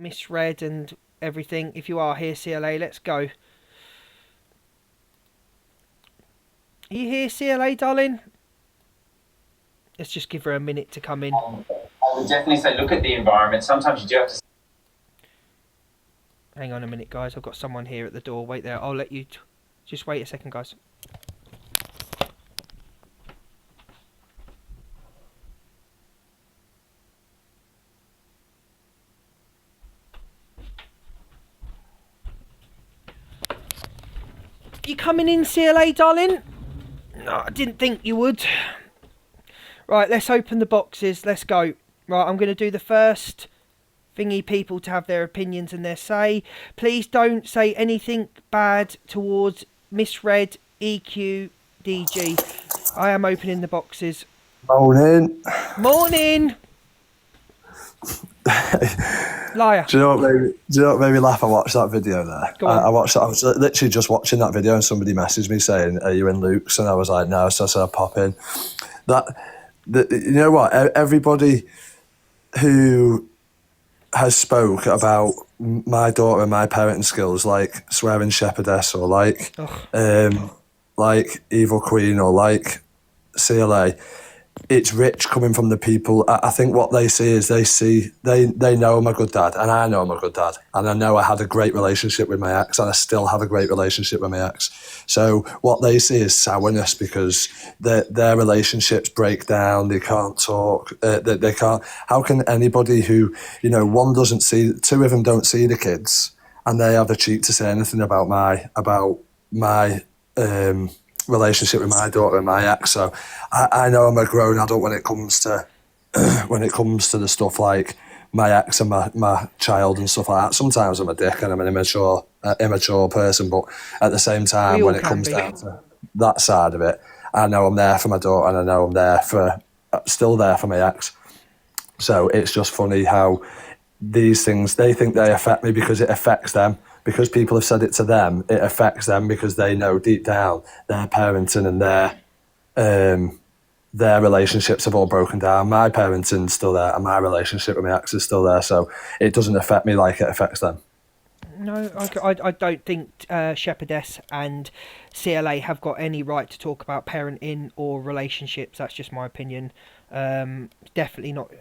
misread and everything. If you are here, CLA, let's go. Are you here, CLA, darling? Let's just give her a minute to come in. I would definitely say look at the environment. Sometimes you do have to. Hang on a minute, guys. I've got someone here at the door. Wait there. I'll let you... Just wait a second, guys. You coming in, CLA, darling? No, I didn't think you would. Right, let's open the boxes. Let's go. Right, I'm going to do the first thingy people to have their opinions and their say. Please don't say anything bad towards Misread, EQ, DG. I am opening the boxes. Morning. Morning! Liar. Do you know what made me laugh? I watched that video there. Go on. I watched that. I was literally just watching that video and somebody messaged me saying, "Are you in Luke's?" And I was like, "No." So I said, "I'll pop in." You know what? Everybody who has spoke about my daughter and my parenting skills, like swearing shepherdess or like Evil Queen or like CLA, it's rich coming from the people. I think what they see is they know I'm a good dad, and I know I'm a good dad, and I know I had a great relationship with my ex, and I still have a great relationship with my ex. So what they see is sourness because their relationships break down. They can't talk. They can't. How can anybody who, you know, one doesn't see, two of them don't see the kids, and they have the cheek to say anything about my relationship with my daughter and my ex. So I know I'm a grown adult when it comes to the stuff like my ex and my child and stuff like that. Sometimes I'm a dick and I'm an immature person, but at the same time, when it comes down to that side of it, I know I'm there for my daughter and I know I'm still there for my ex. So it's just funny how these things, they think they affect me because it affects them. Because people have said it to them, it affects them because they know deep down their parenting and their relationships have all broken down. My parenting's still there and my relationship with my ex is still there. So it doesn't affect me like it affects them. No, I don't think Shepherdess and CLA have got any right to talk about parenting or relationships. That's just my opinion. Definitely not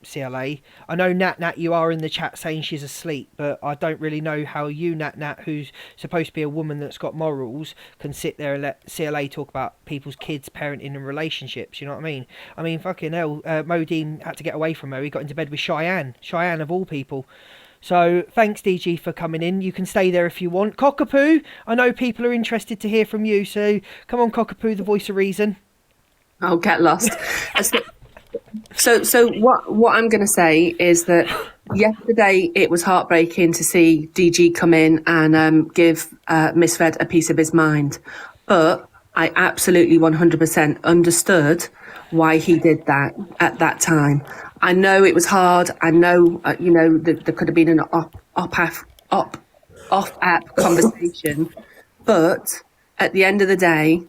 CLA. I know Nat, you are in the chat saying she's asleep, but I don't really know how you, Nat, who's supposed to be a woman that's got morals, can sit there and let CLA talk about people's kids, parenting and relationships. You know what I mean? I mean, fucking hell, Modine had to get away from her. He got into bed with Cheyenne of all people. So thanks, DG, for coming in. You can stay there if you want. Cockapoo, I know people are interested to hear from you, so come on, Cockapoo, the voice of reason. I'll get lost. So what I'm going to say is that yesterday it was heartbreaking to see DG come in and give Misfed a piece of his mind. But I absolutely 100% understood why he did that at that time. I know it was hard. I know, there could have been an off-app conversation. But at the end of the day,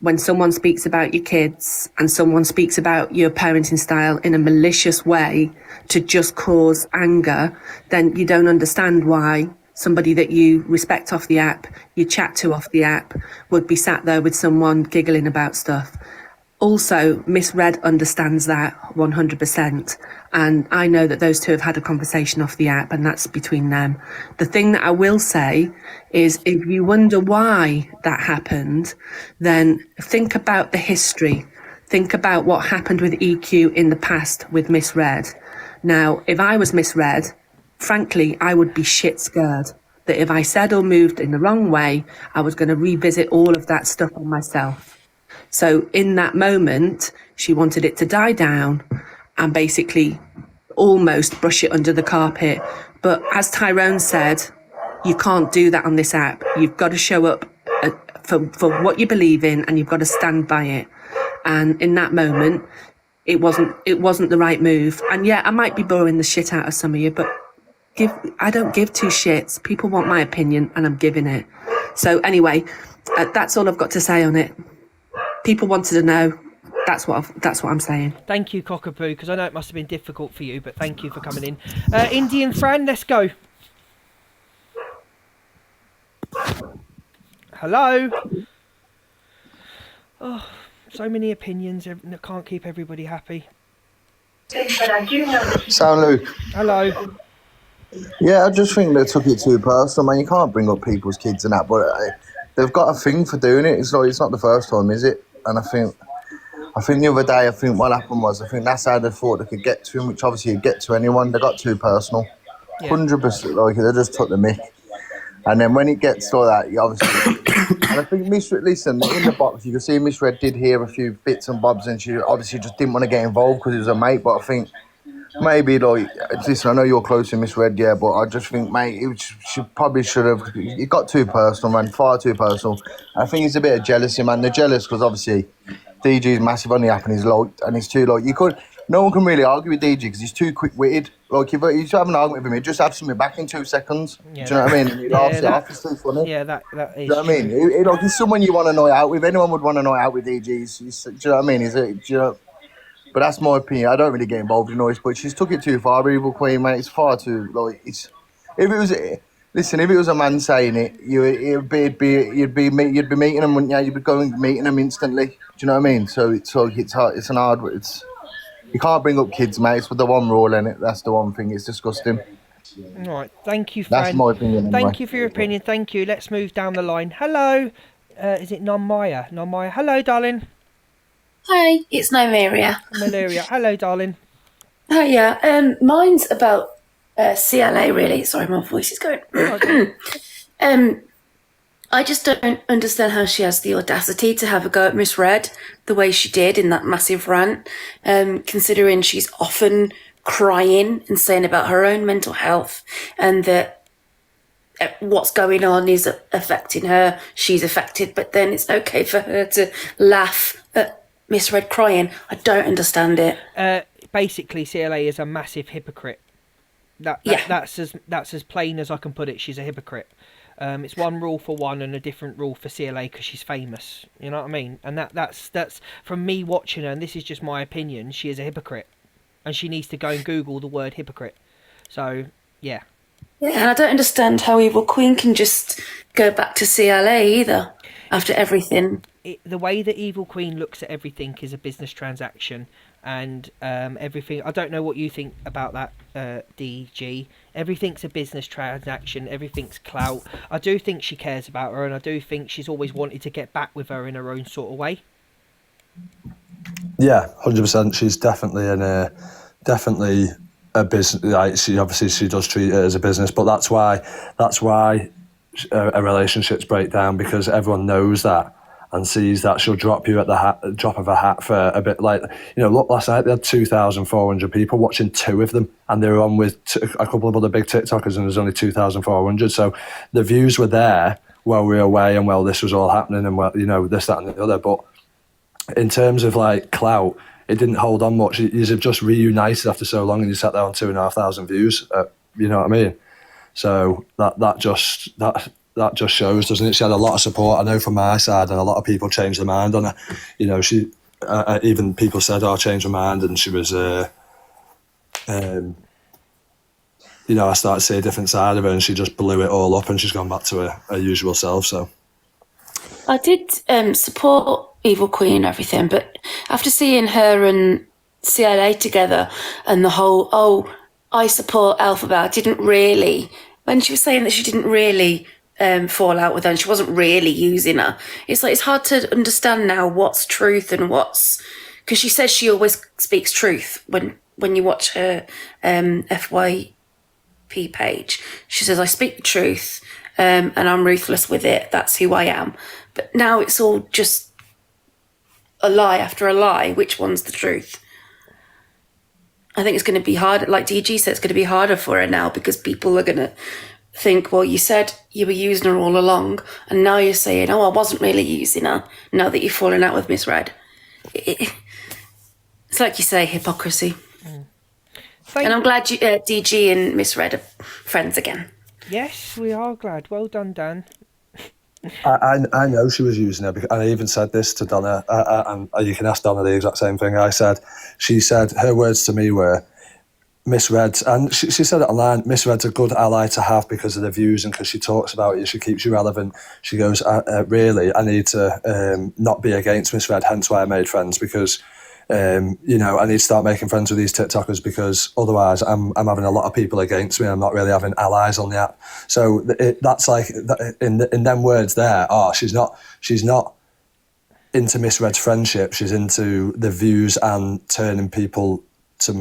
when someone speaks about your kids and someone speaks about your parenting style in a malicious way to just cause anger, then you don't understand why somebody that you respect off the app, you chat to off the app, would be sat there with someone giggling about stuff. Also, Miss Red understands that 100%. And I know that those two have had a conversation off the app, and that's between them. The thing that I will say is if you wonder why that happened, then think about the history. Think about what happened with EQ in the past with Miss Red. Now, if I was Miss Red, frankly, I would be shit scared that if I said or moved in the wrong way, I was going to revisit all of that stuff on myself. So in that moment, she wanted it to die down and basically almost brush it under the carpet. But as Tyrone said, you can't do that on this app. You've got to show up for what you believe in, and you've got to stand by it. And in that moment, it wasn't the right move. And yeah, I might be boring the shit out of some of you, but I don't give two shits. People want my opinion, and I'm giving it. So anyway, that's all I've got to say on it. People wanted to know. That's what I'm saying. Thank you, Cockapoo, because I know it must have been difficult for you, but thank you for coming in. Indian Fran, let's go. Hello. Oh, so many opinions. I can't keep everybody happy. Sound Luke. Hello. Yeah, I just think they took it too personal, man. You can't bring up people's kids and that, but they've got a thing for doing it. It's like, it's not the first time, is it? And I think the other day, what happened was, I think that's how they thought they could get to him, which obviously you'd get to anyone. They got too personal. Yeah. 100%, like, they just took the mick. And then when it gets like that, you obviously... and I think listen, in the box, you can see Miss Red did hear a few bits and bobs, and she obviously just didn't want to get involved because he was a mate, but I think... Maybe, like, listen, I know you're close to Miss Red, yeah, but I just think, mate, she probably should have. It got too personal, man, far too personal. I think it's a bit of jealousy, man. They're jealous because obviously DG is massive on the app and he's liked, and he's too, like, no one can really argue with DG because he's too quick-witted. Like, if you have an argument with him, he'd just have something back in 2 seconds. Yeah, do you know what I mean? And he laughs it off, it's too funny. Yeah, that is. Do you know what I mean? Like, he's someone you want to night out with. Anyone would want to night out with DG. Do you know what I mean? Do you know? But that's my opinion. I don't really get involved in noise, but she's took it too far, Evil Queen, mate. It's far too, like, it's... If it was a man saying it, you'd be meeting him, wouldn't you? You'd be going meeting him instantly. Do you know what I mean? So it's like, you can't bring up kids, mate. It's with the one rule in it. That's the one thing. It's disgusting. All right. Thank you, Fran. That's my opinion. Anyway. Thank you for your opinion. Thank you. Let's move down the line. Hello. Is it Non-Maya? Non-Maya. Hello, darling. Hi, it's Nymeria. Malaria. Hello, darling. Hiya. Mine's about CLA, really. Sorry, my voice is going. I just don't understand how she has the audacity to have a go at Miss Red the way she did in that massive rant, considering she's often crying and saying about her own mental health and that what's going on is affecting her. She's affected, but then it's okay for her to laugh at Miss Red crying. I don't understand it. Basically, CLA is a massive hypocrite. That's as plain as I can put it. She's a hypocrite. It's one rule for one and a different rule for CLA because she's famous. You know what I mean? And that's from me watching her, and this is just my opinion. She is a hypocrite, and she needs to go and Google the word hypocrite. So yeah. Yeah, and I don't understand how Evil Queen can just go back to CLA either after everything. The way that Evil Queen looks at everything is a business transaction, and everything. I don't know what you think about that, DG. Everything's a business transaction. Everything's clout. I do think she cares about her, and I do think she's always wanted to get back with her in her own sort of way. Yeah, 100%. She's definitely a business. Like, she does treat it as a business, but that's why a relationship's break down, because everyone knows that and sees that she'll drop you at the drop of a hat for a bit. Like, look, last night they had 2,400 people watching, 2 of them, and they were on with a couple of other big TikTokers, and there's only 2,400. So the views were there while we were away, and while this was all happening, and this, that, and the other. But in terms of like clout, it didn't hold on much. You've just reunited after so long, and you sat there on 2,500 views. You know what I mean? So that just shows, doesn't it? She had a lot of support, I know, from my side, and a lot of people changed their mind on her. She even people said, "Oh, change her mind," and she was, I started to see a different side of her, and she just blew it all up, and she's gone back to her usual self. So I did support Evil Queen and everything, but after seeing her and CLA together and the whole, I support Alphabet, I didn't really, when she was saying that she didn't really fall out with her and she wasn't really using her, it's like, it's hard to understand now what's truth and because she says she always speaks truth when you watch her FYP page. She says, I speak the truth and I'm ruthless with it, that's who I am. But now it's all just a lie after a lie. Which one's the truth? I think it's going to be hard, like DG said, it's going to be harder for her now, because people are going to think, well, you said you were using her all along, and now you're saying, I wasn't really using her, now that you've fallen out with Miss Red. It's like you say, hypocrisy. And I'm glad DG and Miss Red are friends again. Yes, we are glad. Well done, Dan. I know she was using her, and I even said this to Donna, and you can ask Donna the exact same thing. She said, her words to me were, Miss Red, and she said it online, Miss Red's a good ally to have because of the views and because she talks about you, she keeps you relevant. She goes, really, I need to not be against Miss Red, hence why I made friends, because I need to start making friends with these TikTokers, because otherwise I'm having a lot of people against me. I'm not really having allies on the app. So that's like, in them words there, she's not into Miss Red's friendship. She's into the views and turning people to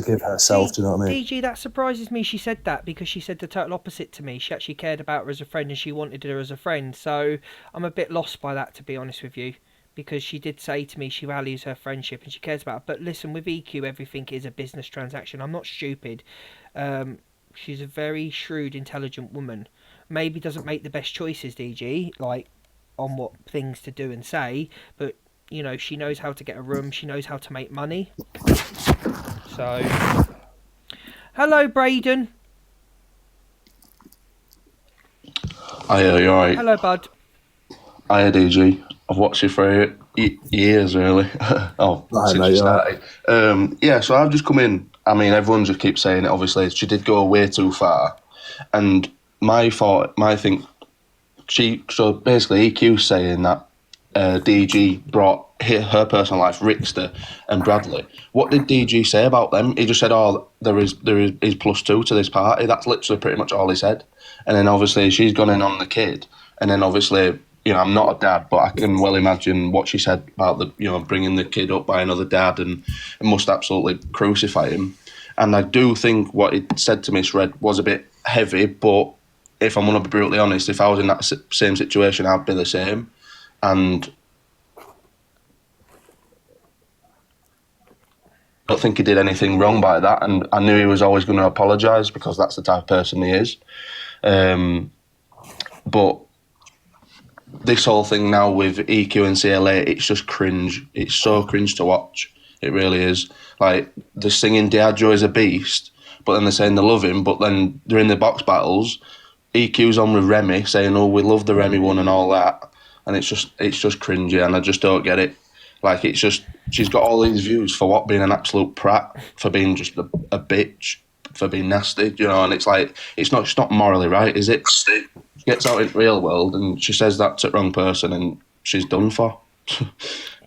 give herself. Do you know what I mean? DG, that surprises me. She said that because she said the total opposite to me. She actually cared about her as a friend and she wanted her as a friend. So I'm a bit lost by that, to be honest with you, because she did say to me she values her friendship and she cares about it. But listen, with EQ, everything is a business transaction. I'm not stupid. She's a very shrewd, intelligent woman. Maybe doesn't make the best choices, DG, like on what things to do and say, but she knows how to get a room. She knows how to make money. So, hello, Braden. Hiya, you alright? Hello, bud. Hiya, DG. I've watched you for years, really. Since you started. So I've just come in. I mean, everyone just keeps saying it, obviously. She did go way too far. And so basically EQ saying that DG brought her personal life, Rickster and Bradley. What did DG say about them? He just said, there is +2 to this party. That's literally pretty much all he said. And then obviously she's gone in on the kid. And then obviously, I'm not a dad, but I can well imagine what she said about bringing the kid up by another dad and must absolutely crucify him. And I do think what he said to Miss Red was a bit heavy, but if I'm going to be brutally honest, if I was in that same situation, I'd be the same. And I don't think he did anything wrong by that, and I knew he was always going to apologise because that's the type of person he is. But this whole thing now with EQ and CLA, it's just cringe. It's so cringe to watch. It really is. Like, they're singing Diageo is a beast, but then they're saying they love him, but then they're in the box battles. EQ's on with Remy saying, we love the Remy one and all that. And it's just cringy, and I just don't get it. Like, it's just, she's got all these views for what, being an absolute prat, for being just a bitch, for being nasty, and it's like, it's not morally right, is it? She gets out in the real world and she says that to the wrong person and she's done for.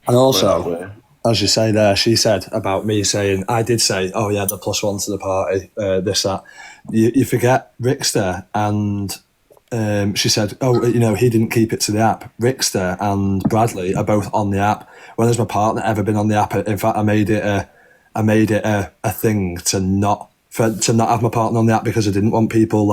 And also, as you say there, she said about me saying, I did say, the +1 to the party, this, that. You forget Rickster, and she said, he didn't keep it to the app. Rickster and Bradley are both on the app. When has my partner ever been on the app? In fact, I made it a thing to not have my partner on the app because I didn't want people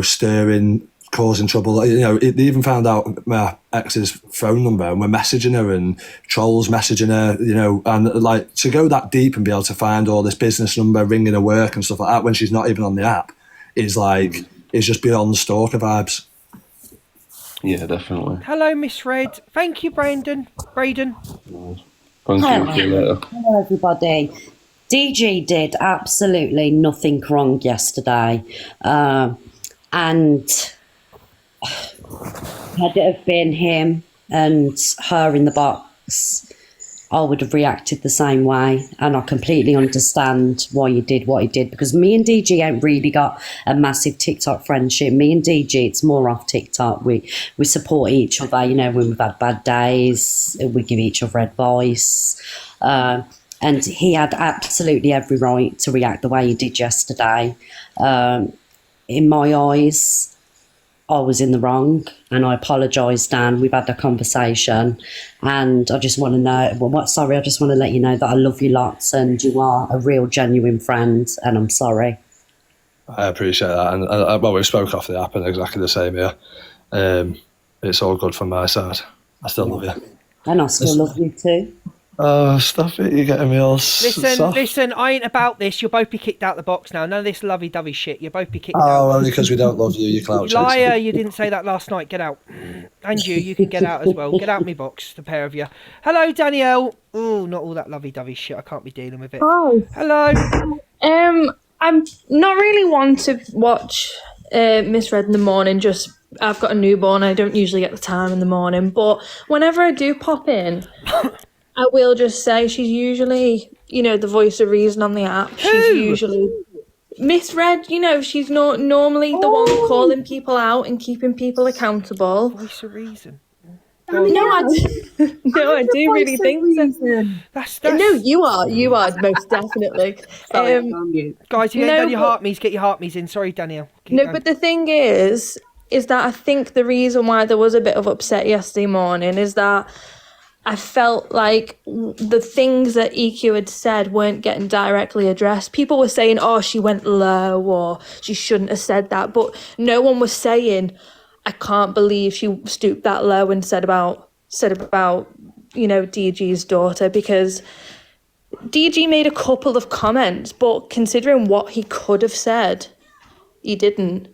stirring, causing trouble. They even found out my ex's phone number and were messaging her and trolls messaging her, and to go that deep and be able to find all this business number, ringing her work and stuff like that when she's not even on the app is just beyond stalker vibes. Yeah, definitely. Hello, Miss Red. Thank you, Braden. Thank you. Hello, everybody. DG did absolutely nothing wrong yesterday. And had it have been him and her in the box, I would have reacted the same way. And I completely understand why you did what you did, because me and DG ain't really got a massive TikTok friendship. Me and DG, it's more off TikTok. We support each other, when we've had bad days, we give each other advice. And he had absolutely every right to react the way he did yesterday. In my eyes, I was in the wrong, and I apologise, Dan. We've had a conversation, and I just want to know. I just want to let you know that I love you lots, and you are a real, genuine friend, and I'm sorry. I appreciate that, and we spoke off the app, and exactly the same here. It's all good from my side. I still love you, and I still love you too. Oh, stop it. You're getting me all soft. Listen, I ain't about this. You'll both be kicked out the box now. None of this lovey-dovey shit. You'll both be kicked out. Oh, only because we don't love you, you clout chaser. Liar, you didn't say that last night. Get out. And you can get out as well. Get out me box, the pair of you. Hello, Danielle. Oh, not all that lovey-dovey shit. I can't be dealing with it. Hi. Hello. I'm not really one to watch Miss Red in the morning, just I've got a newborn. I don't usually get the time in the morning, but whenever I do pop in, I will just say she's usually, the voice of reason on the app. She's usually misread. She's not normally the one calling people out and keeping people accountable. Voice of reason. No, I do really think so. That's No, you are most definitely. Sorry, I'm on mute. guys, you ain't done your heart-me's, get your heart-me's in. Sorry, Danielle. Keep No, going. but the thing is that I think the reason why there was a bit of upset yesterday morning is that I felt like the things that EQ had said weren't getting directly addressed. People were saying, oh, she went low or she shouldn't have said that. But no one was saying, I can't believe she stooped that low and said about DG's daughter, because DG made a couple of comments, but considering what he could have said, he didn't.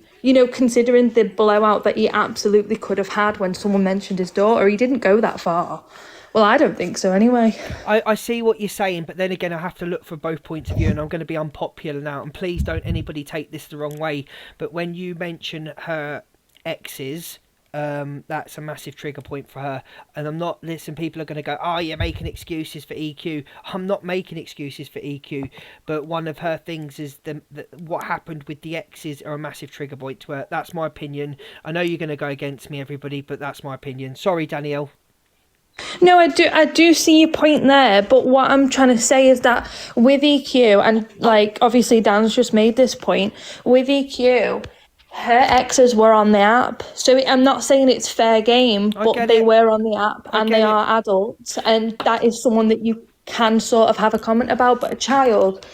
Considering the blowout that he absolutely could have had when someone mentioned his daughter, he didn't go that far. Well, I don't think so anyway. I see what you're saying, but then again, I have to look for both points of view, and I'm going to be unpopular now, and please don't anybody take this the wrong way, but when you mention her exes, that's a massive trigger point for her. And I'm not, people are going to go, oh, you're making excuses for EQ. I'm not making excuses for EQ, but one of her things is what happened with the exes are a massive trigger point to her. That's my opinion. I know you're going to go against me, everybody, but that's my opinion. Sorry, Danielle. No, I do see your point there, but what I'm trying to say is that with EQ, and obviously Dan's just made this point, with EQ, her exes were on the app. So I'm not saying it's fair game, but they were on the app and they are adults, and that is someone that you can sort of have a comment about, but a child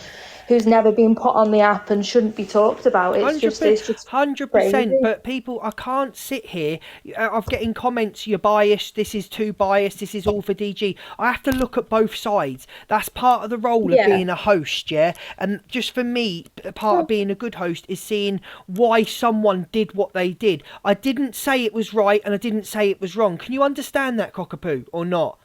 who's never been put on the app and shouldn't be talked about. It's 100%. crazy. But people, I can't sit here. I'm getting comments. You're biased. This is too biased. This is all for DG. I have to look at both sides. That's part of the role of being a host, yeah. And just for me, part of being a good host is seeing why someone did what they did. I didn't say it was right, and I didn't say it was wrong. Can you understand that, Cockapoo, or not?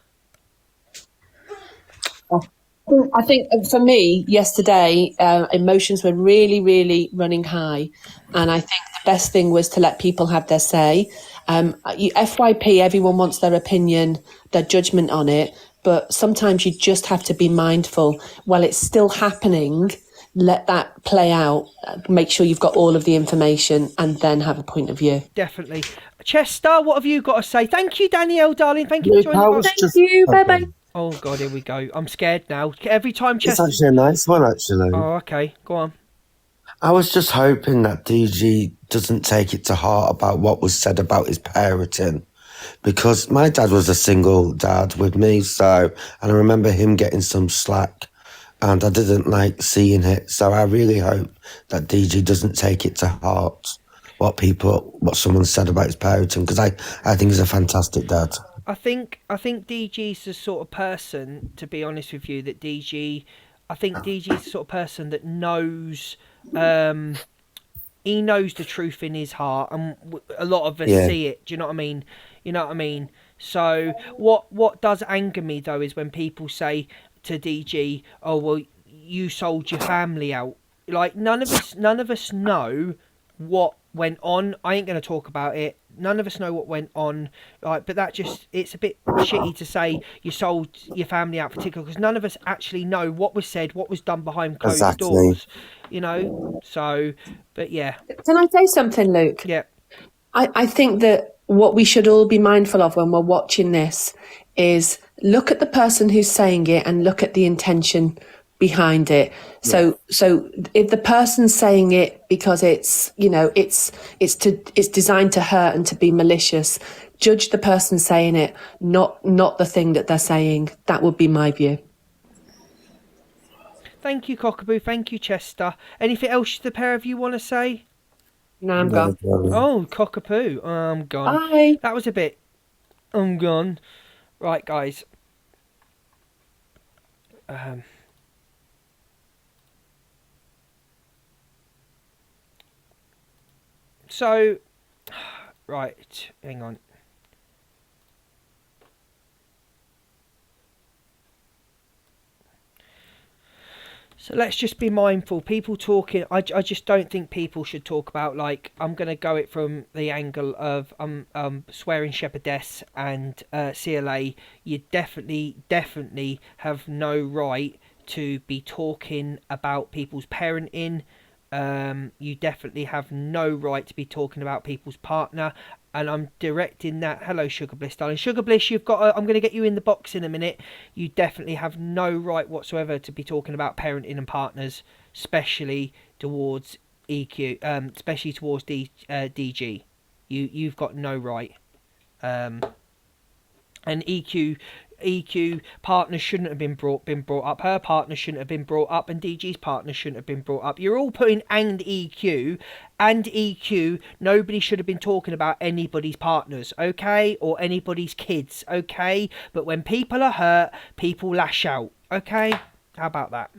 I think for me, yesterday, emotions were really, really running high. And I think the best thing was to let people have their say. FYP, everyone wants their opinion, their judgment on it. But sometimes you just have to be mindful. While it's still happening, let that play out. Make sure you've got all of the information and then have a point of view. Definitely. Chester, what have you got to say? Thank you, Danielle, darling. Thank you for joining us. Thank you. Bye-bye. Oh, God, here we go. I'm scared now. Every time It's Chester... actually a nice one, actually. Oh, okay. Go on. I was just hoping that DG doesn't take it to heart about what was said about his parenting, because my dad was a single dad with me, and I remember him getting some slack, and I didn't like seeing it. So I really hope that DG doesn't take it to heart what someone said about his parenting, because I think he's a fantastic dad. I think DG's the sort of person, to be honest with you, that I think DG's the sort of person that knows, he knows the truth in his heart, and a lot of us see it. Do you know what I mean? So what does anger me though is when people say to DG, oh well, you sold your family out. Like none of us know what went on. I ain't going to talk about it. None of us know what went on, but it's a bit shitty to say you sold your family out, particularly because none of us actually know what was said, what was done behind closed doors, so, but yeah. Can I say something, Luke? Yeah. I think that what we should all be mindful of when we're watching this is look at the person who's saying it and look at the intention behind it. So if the person's saying it because it's designed to hurt and to be malicious, judge the person saying it, not the thing that they're saying. That would be my view. Thank you, Cockapoo. Thank you, Chester. Anything else the pair of you want to say? No, I'm gone. Oh, Cockapoo. I'm gone. Bye. That was a bit. I'm gone. Right, guys. So, right, hang on. So let's just be mindful. People talking, I just don't think people should talk about, like, I'm going to go it from the angle of swearing shepherdess and CLA. You definitely have no right to be talking about people's parenting. You definitely have no right to be talking about people's partner. And I'm directing that. Hello, Sugar Bliss, darling. Sugar Bliss, you've got. I'm going to get you in the box in a minute. You definitely have no right whatsoever to be talking about parenting and partners, especially towards EQ, especially towards DG. You've got no right. And EQ partners shouldn't have been brought up. Her partner shouldn't have been brought up, and DG's partner shouldn't have been brought up. You're all putting and EQ. Nobody should have been talking about anybody's partners, okay, or anybody's kids, okay. But when people are hurt, people lash out, okay. How about that?